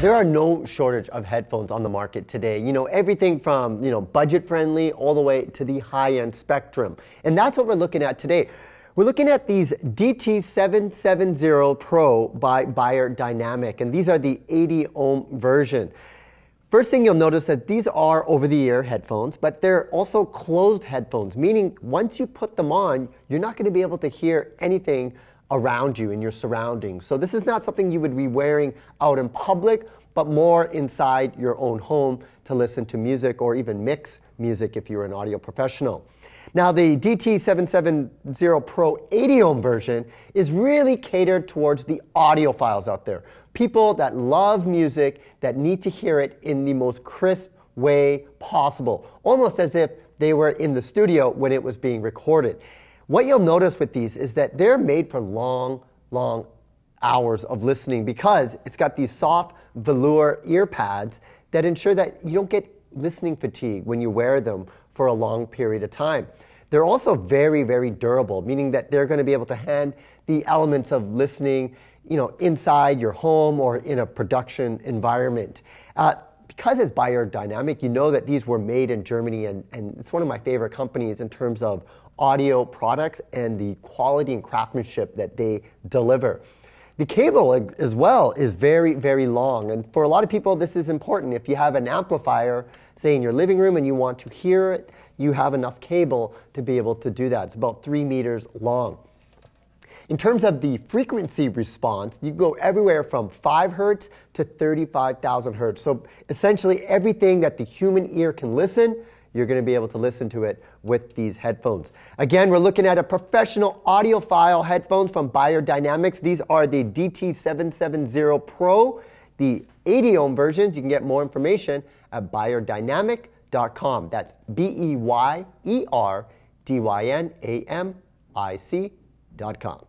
There are no shortage of headphones on the market today. You know, everything from, budget friendly all the way to the high-end spectrum. And that's what we're looking at today. We're looking at these DT770 Pro by Beyerdynamic, and these are the 80 ohm version. First thing you'll notice that these are over-the-ear headphones, but they're also closed headphones, meaning once you put them on, you're not going to be able to hear anything around you in your surroundings. So this is not something you would be wearing out in public, but more inside your own home to listen to music or even mix music if you're an audio professional. Now the DT770 Pro 80 ohm version is really catered towards the audiophiles out there. People that love music, that need to hear it in the most crisp way possible, almost as if they were in the studio when it was being recorded. What you'll notice with these is that they're made for long, long hours of listening because it's got these soft velour ear pads that ensure that you don't get listening fatigue when you wear them for a long period of time. They're also very, very durable, meaning that they're going to be able to hand the elements of listening, inside your home or in a production environment. Because it's beyerdynamic, you know that these were made in Germany, and it's one of my favorite companies in terms of audio products and the quality and craftsmanship that they deliver. The cable as well is very, very long, and for a lot of people this is important. If you have an amplifier, say in your living room, and you want to hear it, you have enough cable to be able to do that. It's about 3 meters long. In terms of the frequency response, you go everywhere from 5 hertz to 35,000 hertz. So essentially everything that the human ear can listen, you're going to be able to listen to it with these headphones. Again, we're looking at a professional audiophile headphones from Beyerdynamics. These are the DT770 Pro, the 80 ohm versions. You can get more information at beyerdynamic.com. That's beyerdynamic.com.